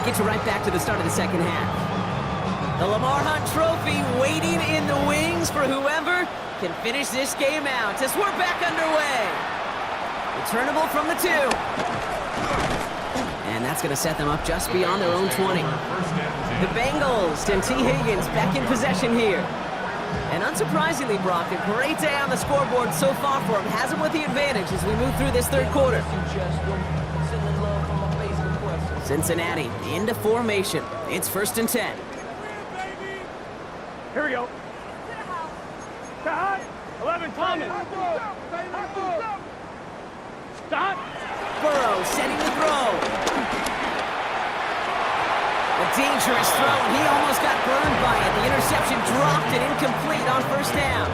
get you right back to the start of the second half. The Lamar Hunt Trophy waiting in the wings for whoever can finish this game out as we're back underway. Returnable from the 2. And that's going to set them up just beyond their own 20. The Bengals and T. Higgins back in possession here. And unsurprisingly, Brock, a great day on the scoreboard so far for him. Has him with the advantage as we move through this third quarter. Cincinnati into formation. It's 1st and 10. Here we go. 11, Thomas. Stop. Burrow setting the throw. A dangerous throw, and he almost got burned by it. The interception dropped it incomplete on 1st down.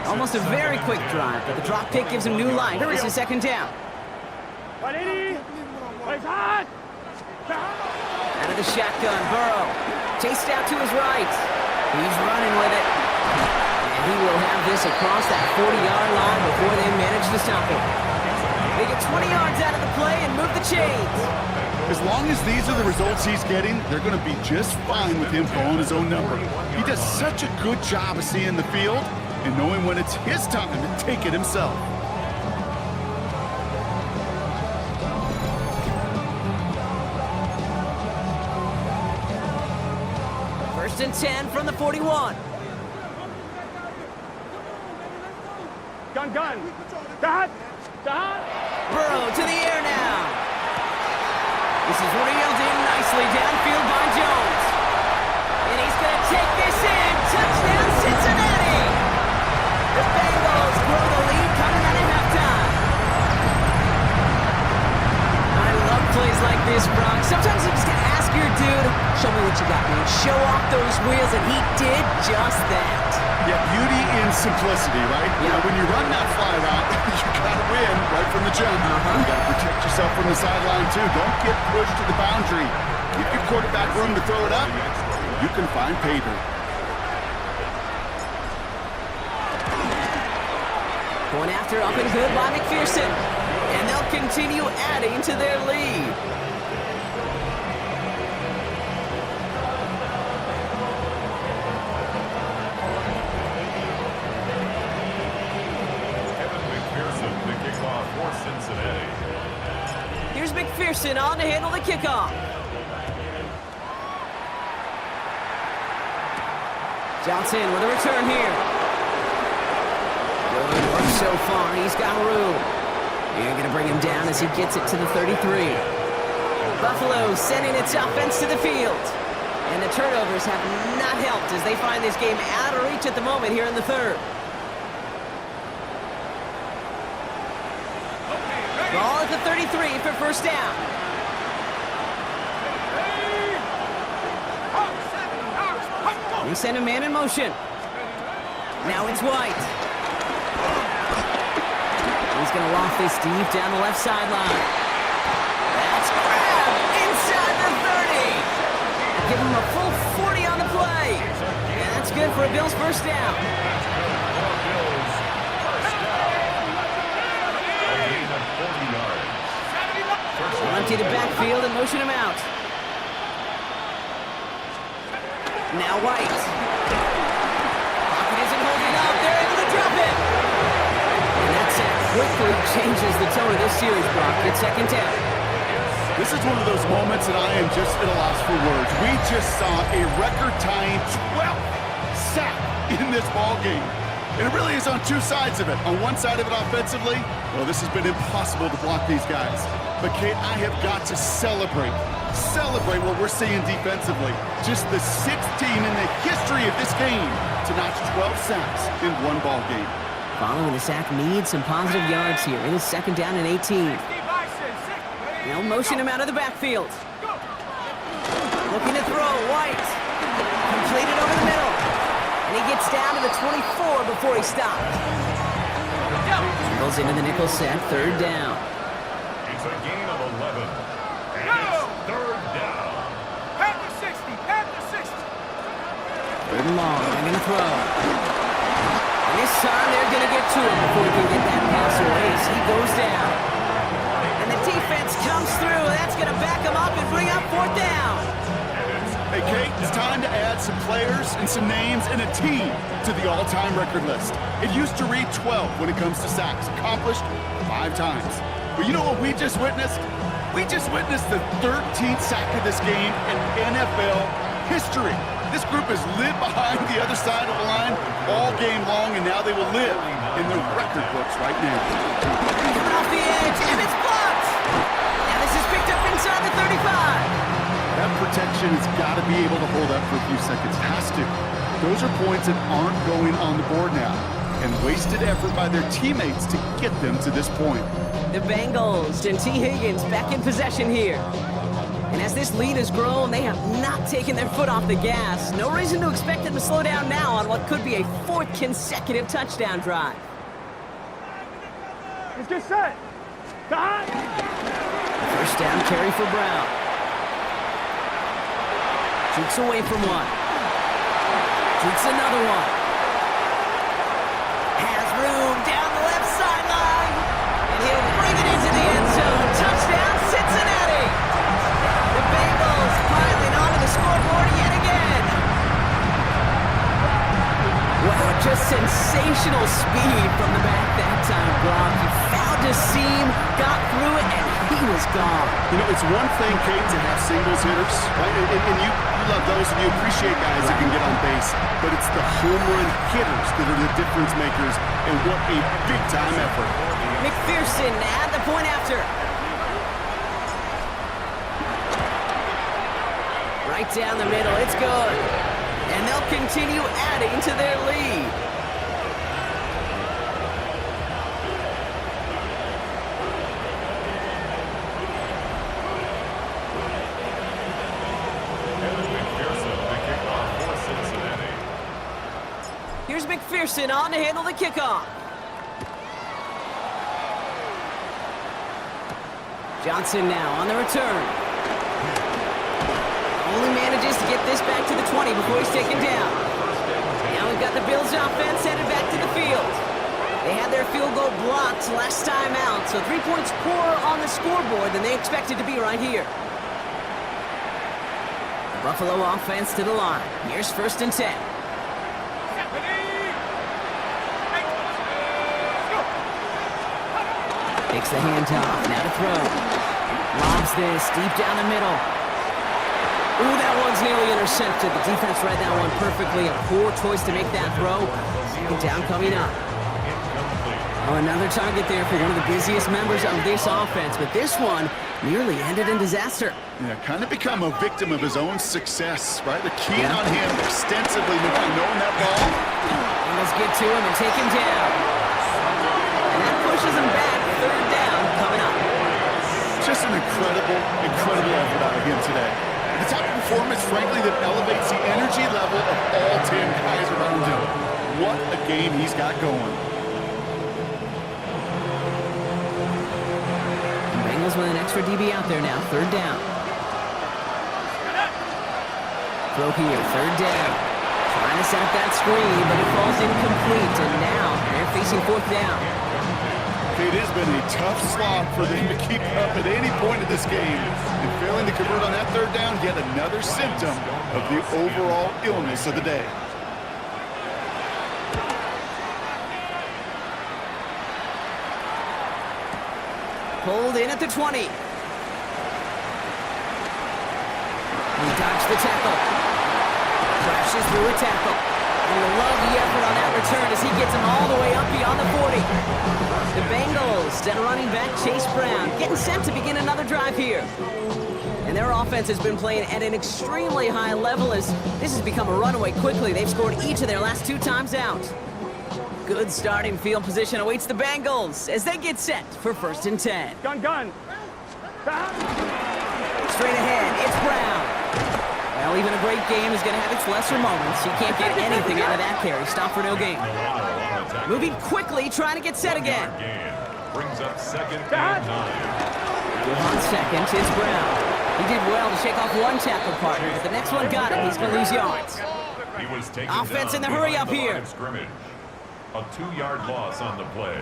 Almost a very quick drive, but the drop kick gives him new life. This is 2nd down. 180. Plays hot. Out of the shotgun, Burrow. Chased out to his right. He's running with it. And he will have this across that 40-yard line before they manage to stop him. They get 20 yards out of the play and move the chains. As long as these are the results he's getting, they're going to be just fine with him calling his own number. He does such a good job of seeing the field and knowing when it's his time to take it himself. First and 10 from the 41. Gun. Dot. Burrow to the air now. This is reeled in nicely downfield by Jones. And he's going to take this in. Touchdown, Cincinnati. The Bengals grow the lead coming out of halftime. I love plays like this, Brock. Sometimes you just got to ask your dude, show me what you got, man. Show off those wheels, and he did just that. Yeah, beauty in simplicity, right? Yeah. You know, when you run that fly route, you gotta win right from the jump. You gotta protect yourself from the sideline, too. Don't get pushed to the boundary. Give your quarterback room to throw it up. You can find pay dirt. Going after up and good by McPherson. And they'll continue adding to their lead. Here's McPherson on to handle the kickoff. Johnson with a return here. Good work so far. He's got room. You're going to bring him down as he gets it to the 33. Buffalo sending its offense to the field. And the turnovers have not helped as they find this game out of reach at the moment here in the third. Ball at the 33 for 1st down. They send a man in motion. Now it's White. He's going to loft this deep down the left sideline. That's grabbed inside the 30. Give him a full 40 on the play. And that's good for a Bills 1st down. Empty the backfield and motion him out. Now White. Pocket isn't holding up. They're able to drop it. And that's it. Quickly changes the tone of this series, Brock. It's 2nd down. This is one of those moments that I am just at a loss for words. We just saw a record-tying 12th sack in this ball game. And it really is on two sides of it. On one side of it offensively, well, this has been impossible to block these guys. But, Kate, I have got to celebrate what we're seeing defensively. Just the 6th team in the history of this game to notch 12 sacks in one ball game. Following the sack needs some positive yards here. It is 2nd down and 18. They'll motion him out of the backfield. Looking to throw, White. Completed over the middle. And he gets down to the 24 before he stopped. Goes into the nickel set, 3rd down. It's a gain of 11. And it's 3rd down. Panther 60. Third and long, they're going to throw. And this time they're going to get to him before he can get that pass away as he goes down. And the defense just comes through. That's going to back him up and bring up 4th down. Hey, Kate, it's time to add some players and some names and a team to the all-time record list. It used to read 12 when it comes to sacks, accomplished 5 times. But you know what we just witnessed? We just witnessed the 13th sack of this game in NFL history. This group has lived behind the other side of the line all game long, and now they will live in the record books right now. Coming off the edge, and it's blocked. Now this is picked up inside the 35. That protection has got to be able to hold up for a few seconds. It has to. Those are points that aren't going on the board now, and wasted effort by their teammates to get them to this point. The Bengals and T. Higgins back in possession here. And as this lead has grown, they have not taken their foot off the gas. No reason to expect them to slow down now on what could be a 4th consecutive touchdown drive. Let's get set. Start. First down carry for Brown. Jukes away from one. Jukes another one. Has room down the left sideline. And he'll bring it into the end zone. Touchdown, Cincinnati. The Bengals piling onto the scoreboard yet again. Wow, just sensational speed from the back that time, Brock. He found a seam, got through it, and he was gone. You know, it's one thing, Kate, to have singles hitters, right? And you love those, and you appreciate guys that can get on base. But it's the home run hitters that are the difference makers, and what a big-time effort. McPherson at the point after. Right down the middle, it's good. And they'll continue adding to their lead. Here's McPherson on to handle the kickoff. Johnson now on the return. Only manages to get this back to the 20 before he's taken down. Now we've got the Bills offense headed back to the field. They had their field goal blocked last time out, so 3 points poorer on the scoreboard than they expected to be right here. The Buffalo offense to the line. Here's 1st and 10. Takes the handoff, now to throw. Lobs this deep down the middle. Ooh, that one's nearly intercepted. The defense read that one perfectly. A poor choice to make that throw. 2nd down coming up. Oh, another target there for one of the busiest members of this offense, but this one nearly ended in disaster. Yeah, kind of become a victim of his own success, right? The key on him extensively knowing that ball. And let's get to him and take him down. And that pushes him back. 3rd down coming up. Just an incredible effort out of him today. The type of performance, frankly, that elevates the energy level of all 10 guys around him. What a game he's got going. The Bengals with an extra DB out there now. 3rd down. Throw here. 3rd down. Trying to set up that screen, but it falls incomplete. And now they're facing 4th down. It has been a tough slog for them to keep up at any point of this game. And failing to convert on that 3rd down, yet another symptom of the overall illness of the day. Pulled in at the 20. He dodged the tackle. Crashes through a tackle. And we love the effort on that return as he gets him all the way up beyond the 40. The Bengals and running back Chase Brown getting set to begin another drive here. And their offense has been playing at an extremely high level as this has become a runaway quickly. They've scored each of their last 2 times out. Good starting field position awaits the Bengals as they get set for 1st and 10. Gun. Straight ahead, it's Brown. Well, even a great game is going to have its lesser moments. You can't get anything out of that carry. Stop for no gain. Moving quickly, trying to get set again. Brings up 2nd and 9. On 2nd, it's Brown. He did well to shake off one tackle partner, but the next one got him. He's going to lose yards. He was taken Offense down in the hurry behind up the here. line of scrimmage. A 2-yard loss on the play.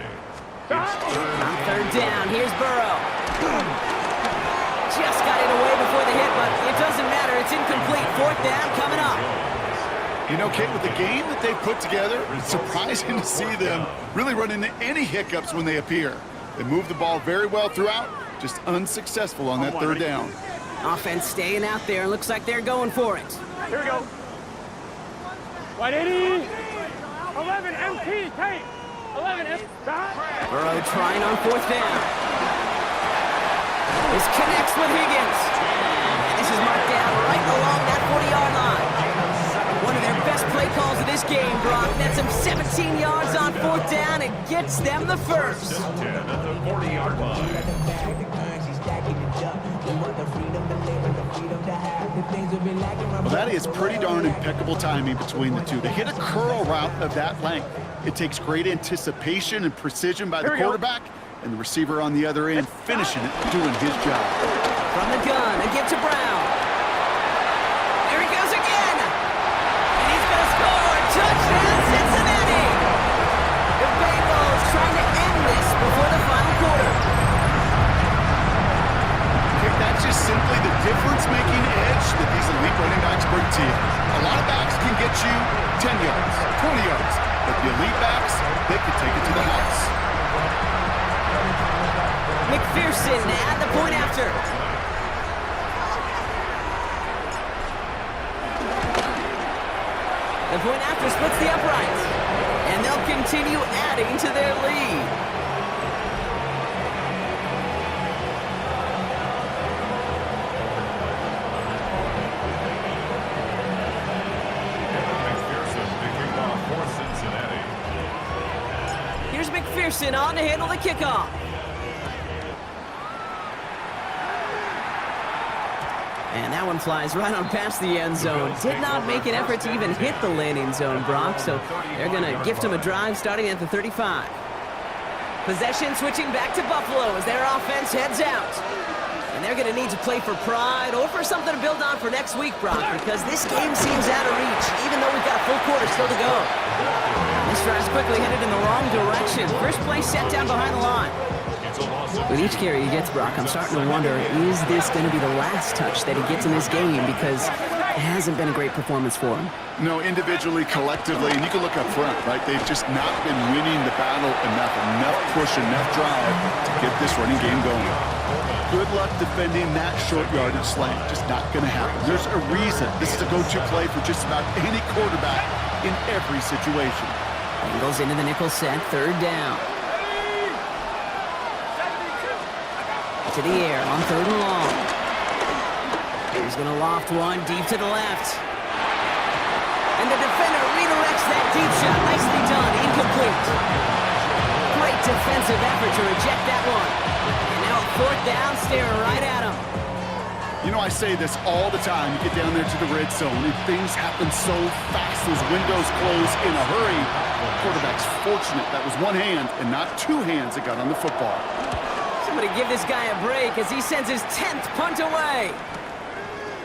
On 3rd down, here's Burrow. just got it away before the hit, but it doesn't matter. It's incomplete. Fourth down coming up. You know, Kate, with the game that they've put together, it's surprising to see them really run into any hiccups when they appear. They move the ball very well throughout, just unsuccessful on that third down. Offense staying out there. Looks like they're going for it. Here we go. 180. 11 MT, Kate. 11 MT. Burrow trying on fourth down. This connects with Higgins. And this is marked down right along that 40-yard line. One of their best play calls of this game, Brock. Nets them 17 yards on fourth down and gets them the first. 10 at the 40-yard line. Well, that is pretty darn impeccable timing between the two. To hit a curl route of that length, it takes great anticipation and precision by the quarterback, and the receiver on the other end finishing it, doing his job. From the gun, again to Brown. There he goes again. And he's going to score. Touchdown, Cincinnati. The Bengals trying to end this before the final quarter. That's just simply the difference-making edge that these elite running backs bring to you. A lot of backs can get you 10 yards, 20 yards, but the elite backs, they can take it to the house. McPherson at the point after. The point after splits the uprights, and they'll continue adding to their lead. Here's McPherson on to handle the kickoff. And that one flies right on past the end zone. Did not make an effort to even hit the landing zone, Brock, so they're going to gift him a drive starting at the 35. Possession switching back to Buffalo as their offense heads out. And they're going to need to play for pride or for something to build on for next week, Brock, because this game seems out of reach, even though we've got a full quarter still to go. This drive's quickly headed in the wrong direction. First play set down behind the line. With each carry he gets, Brock, I'm starting to wonder, is this going to be the last touch that he gets in this game? Because it hasn't been a great performance for him. No, individually, collectively, and you can look up front, right? They've just not been winning the battle enough push, enough drive to get this running game going. Good luck defending that short yardage slant. Just not going to happen. There's a reason. This is a go-to play for just about any quarterback in every situation. Bengals into the nickel set, third down. To the air on third and long. He's going to loft one deep to the left. And the defender redirects that deep shot. Nicely done. Incomplete. Great defensive effort to reject that one. And now a fourth down, staring right at him. You know, I say this all the time. You get down there to the red zone, and things happen so fast. Those windows close in a hurry. The quarterback's fortunate that was one hand and not two hands that got on the football. Somebody give this guy a break as he sends his 10th punt away.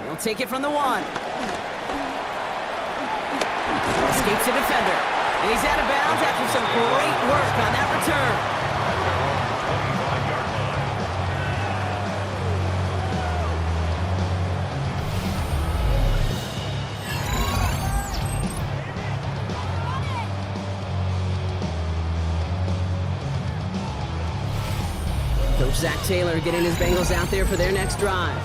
He'll take it from the one. Escapes the defender. And he's out of bounds after some great work on that return. Coach Zach Taylor getting his Bengals out there for their next drive.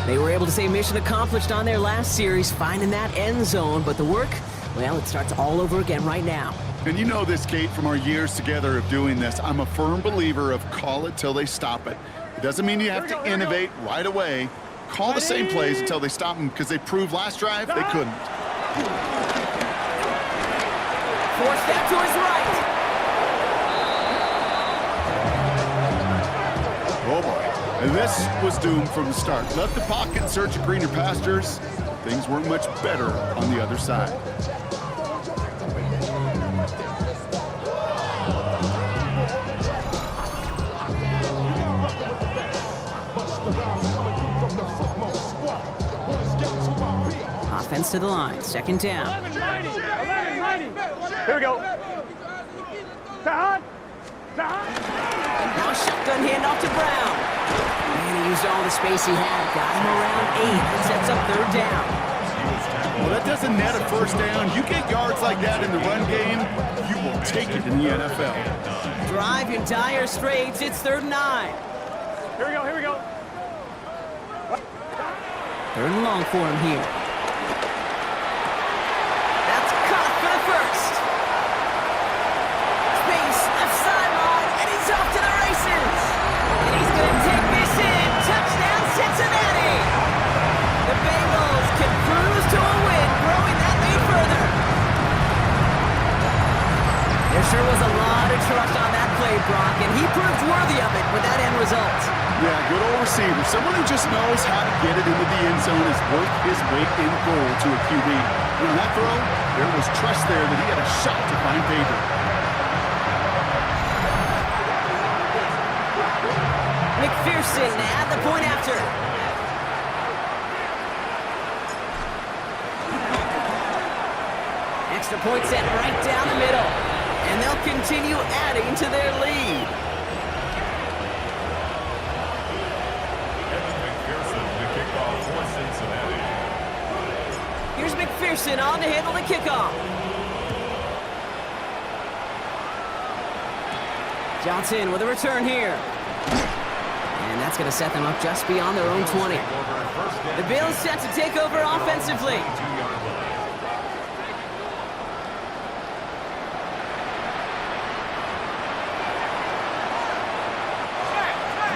They were able to say mission accomplished on their last series, finding that end zone, but the work, well, it starts all over again right now. And you know this, Kate, from our years together of doing this. I'm a firm believer of call it till they stop it. It doesn't mean you have to innovate right away. Call the same plays until they stop them, because they proved last drive they couldn't. Forced out to his right. Oh, boy. And this was doomed from the start. Left the pocket in search of greener pastures. Things weren't much better on the other side. Offense to the line, second down. 11-90. Here we go. Now a shotgun handoff to Brown. And he used all the space he had. Got him around 8. That sets up 3rd down. Well, that doesn't net a first down. You get yards like that in the run game, you will take it in the NFL. Drive in dire straits. It's 3rd and 9. Here we go, here we go. 3rd and long for him here. That's caught for the first. Space, left sideline, and he's off to the races. And he's going to take this in. Touchdown, Cincinnati. The Bengals can cruise to a win, growing that lead further. There sure was a lot of trust on that play, Brock, and he proved worthy of it with that end result. Yeah, good old receiver. Someone who just knows how to get it into the end zone has worked his weight in gold to a QB. And on that throw, there was trust there that he had a shot to find Bader. McPherson to add the point after. Extra point set right down the middle. And they'll continue adding to their lead. Here's McPherson on to handle the kickoff. Johnson with a return here. And that's going to set them up just beyond their own 20. The Bills set to take over offensively.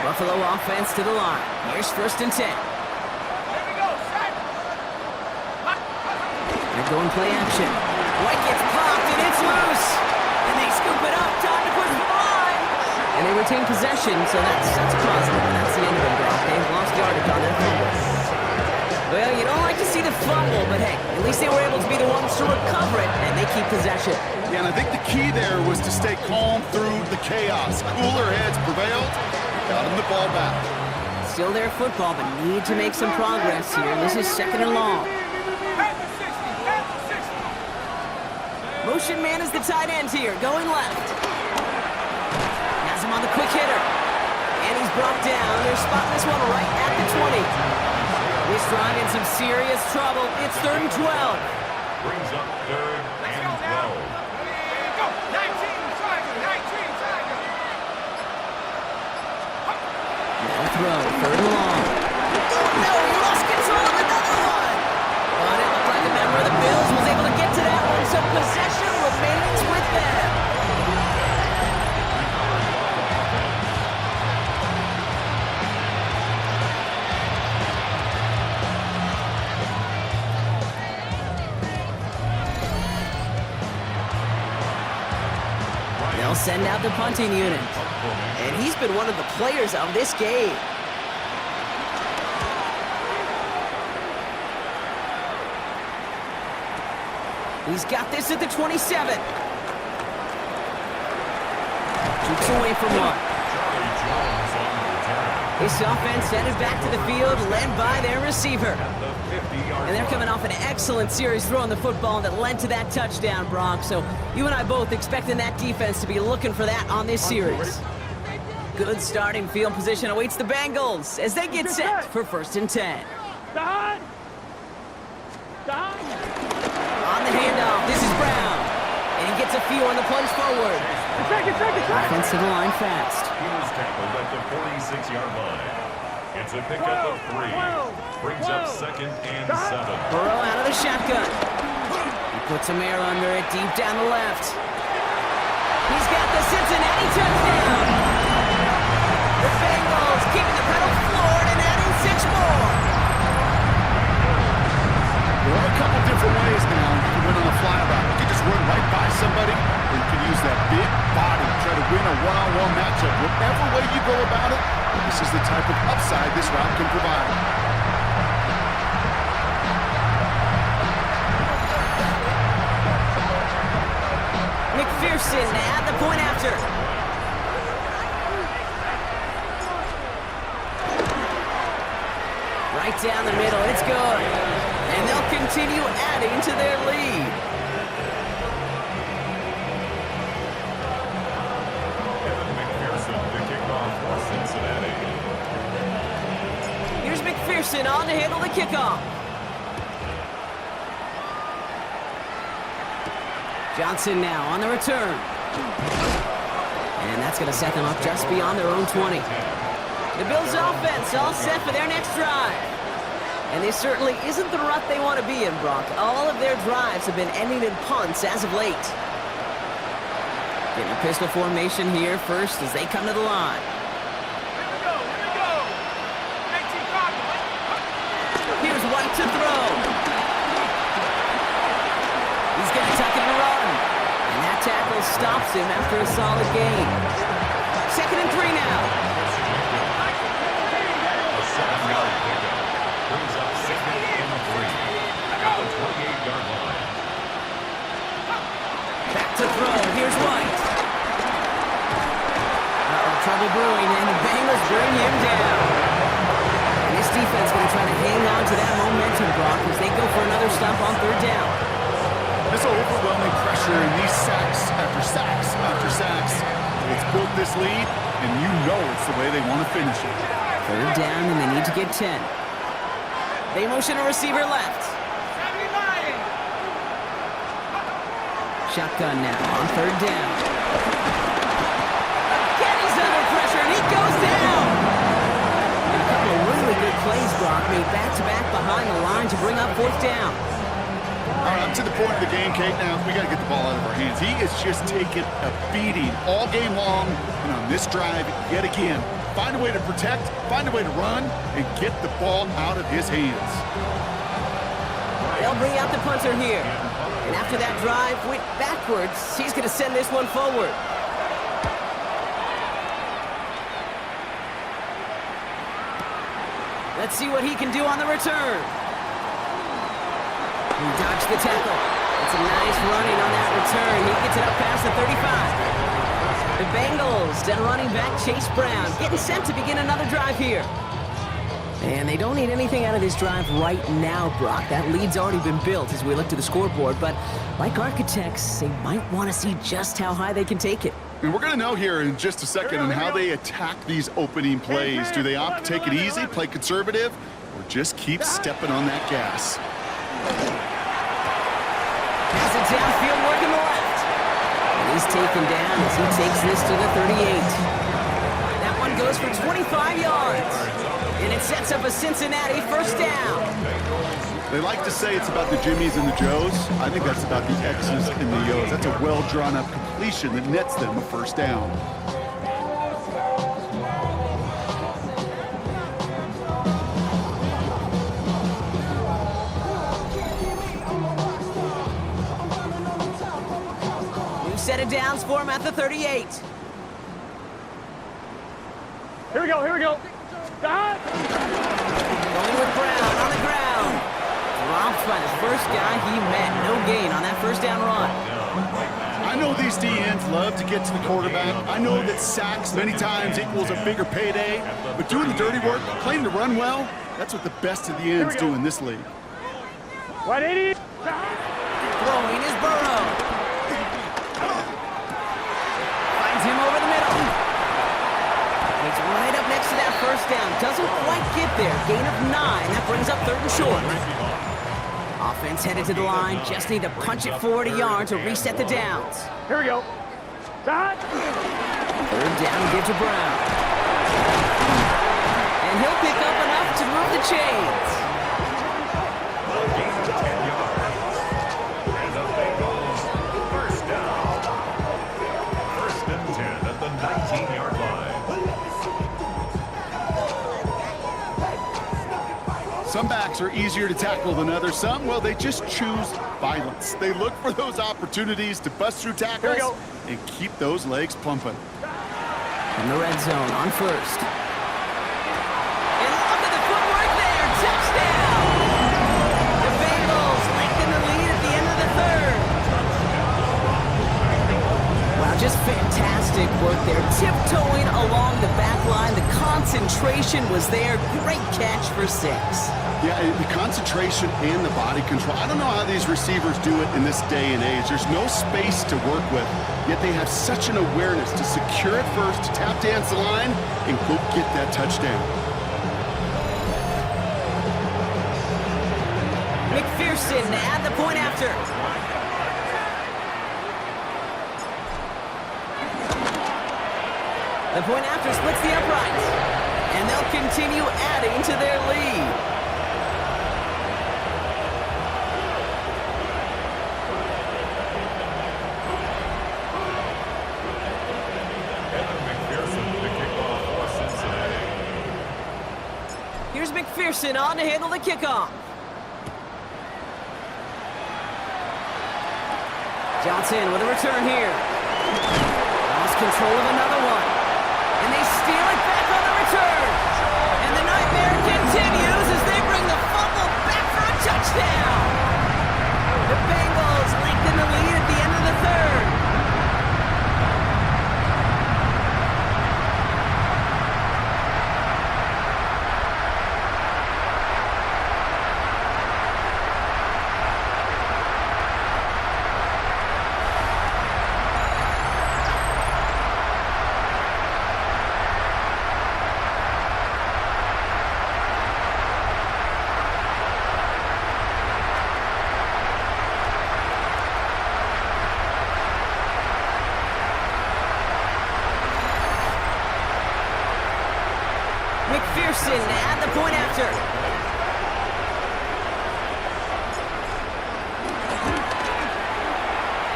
Buffalo offense to the line. Here's 1st and 10. They're going play action. White gets popped and it's loose. And they scoop it up. Time to push the line. And they retain possession, so that's a positive. And that's the end of it, Brock. They've lost yardage on their fumble. Well, you don't like to see the fumble, but hey, at least they were able to be the ones to recover it, and they keep possession. Yeah, and I think the key there was to stay calm through the chaos. Cooler heads prevailed. Got him the ball back. Still their football, but need to make some progress here. This is 2nd and long. Motion man is the tight end here, going left. Has him on the quick hitter. And he's brought down. They're spotting this one right at the 20. This drive in some serious trouble. It's 3rd and 12. Brings up 3rd and 12. Throw, 3rd and long. Oh, no, he lost control of another one. But it looked like a member of the Bills was able to get to that one, so possession remains with them. They'll send out the punting unit. And he's been one of the players of this game. He's got this at the 27. Keeps away from one. This offense headed back to the field, led by their receiver. And they're coming off an excellent series throwing the football that led to that touchdown, Brock. So you and I both expecting that defense to be looking for that on this series. Good starting field position awaits the Bengals as they get set for 1st and 10. On the handoff, this is Brown. And he gets a few on the plunge forward. Offense to the line fast. He was tackled at the 46-yard line. It's a pickup of 3. Brings up 2nd and 7. Burrow out of the shotgun. He puts some air under it deep down the left. He's got the Cincinnati touchdown. The Bengals keeping the pedal floored and adding 6 more. There are a couple different ways now you can win on a flyout. You can just run right by somebody, or you can use that big body to try to win a one-on-one matchup. Whatever way you go about it, this is the type of upside this route can provide. McPherson to add the point after. Right down the middle, it's good. And they'll continue adding to their lead. Kevin McPherson, the kickoff for Cincinnati. Pearson on to handle the kickoff. Johnson now on the return. And that's going to set them up just beyond their own 20. The Bills' offense all set for their next drive. And this certainly isn't the rut they want to be in, Brock. All of their drives have been ending in punts as of late. Getting a pistol formation here first as they come to the line. Here's White to throw. He's going to tuck it and run. And that tackle stops him after a solid gain. 2nd and 3 now. A 7-yard pickup brings up 2nd and 3 at the 28-yard line. Back to throw. Here's White. Trouble brewing, and the Bengals bring him down. And this defense going to try to hang on to that momentum, Brock, as they go for another stop on 3rd down. This overwhelming pressure and these sacks after sacks after sacks. It's built this lead, and you know it's the way they want to finish it. 3rd down, and they need to get 10. They motion a receiver left. Shotgun now on 3rd down. He goes down! And a couple of really good plays, Brock, made back-to-back behind the line to bring up 4th down. All right, up to the point of the game, Kate. Now, we got to get the ball out of our hands. He is just taking a beating all game long, and on this drive, yet again, find a way to protect, find a way to run, and get the ball out of his hands. They'll bring out the punter here. And after that drive went backwards, he's going to send this one forward. Let's see what he can do on the return. He dodged the tackle. It's a nice running on that return. He gets it up past the 35. The Bengals, then running back Chase Brown, getting set to begin another drive here. And they don't need anything out of this drive right now, Brock. That lead's already been built as we look to the scoreboard. But like architects, they might want to see just how high they can take it. And we're going to know here in just a second on how they attack these opening plays. Do they opt to take it easy, play conservative, or just keep stepping on that gas? Pass it downfield, working the left. And he's taken down as he takes this to the 38. That one goes for 25 yards. And it sets up a Cincinnati 1st down. They like to say it's about the Jimmies and the Joes. I think that's about the X's and the O's. That's a well-drawn-up completion that nets them a 1st down. New set of downs for him at the 38. Here we go, here we go. Going with Brown on the ground. Dropped by the first guy he met. No gain on that 1st down run. I know these DNs love to get to the quarterback. I know that sacks many times equals a bigger payday. But doing the dirty work, playing to run well, that's what the best of the ends do in this league. 180. Throwing is Burrow. Finds him over the middle. He's right up next to that 1st down. Doesn't quite get there. Gain of 9. That brings up 3rd and short. Offense headed to the line. Just need to punch it forward a yard to reset the downs. Here we go. 3rd down, give to Brown. And he'll pick up enough to move the chains. A gain of 10 yards. And the Bengals 1st down. 1st and 10 at the 19-yard line. Some backs are easier to tackle than others. Some, well, they just choose violence. They look for those opportunities to bust through tackles and keep those legs pumping. In the red zone on 1st. And look at the footwork there. Touchdown! The Bengals lengthen the lead at the end of the 3rd. Wow, just fantastic work there. Tiptoeing along the back line. The concentration was there. Great catch for 6. Yeah, the concentration and the body control. I don't know how these receivers do it in this day and age. There's no space to work with, yet they have such an awareness to secure it first, to tap dance the line, and go get that touchdown. McPherson to add the point after. The point after splits the uprights, and they'll continue adding to their lead. Here's McPherson on to handle the kickoff. Johnson with a return here. Lost control of another one. And they steal it back on the return. And the nightmare continues as they bring the fumble back for a touchdown. The Bengals lengthen the lead at the end of the third. McPherson to add the point after.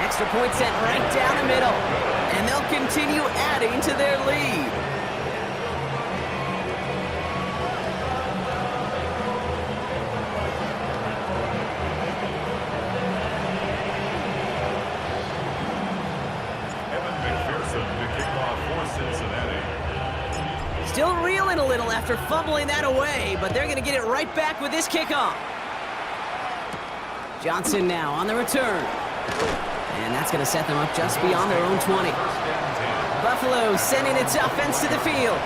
Extra point sent right down the middle. And they'll continue adding to their lead. McPherson to kick off for Cincinnati. Still reeling a little after fumbling that away, but they're going to get it right back with this kickoff. Johnson now on the return. And that's going to set them up just beyond their own 20. Buffalo sending its offense to the field.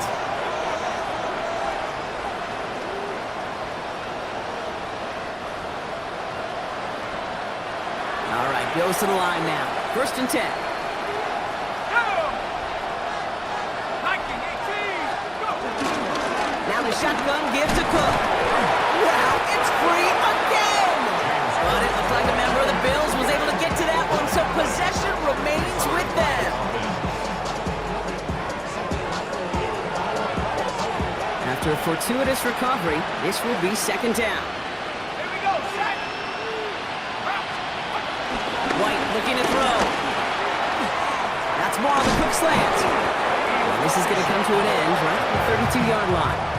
All right, goes to the line now. 1st and 10. Now the shotgun give to Cook. Wow, it's free again! But it looked like a member of the Bills was able to get to that one, so possession remains with them. After a fortuitous recovery, this will be 2nd down. Here we go, set. White looking to throw. That's more on the Cook slant. Well, this is going to come to an end right at the 32-yard line.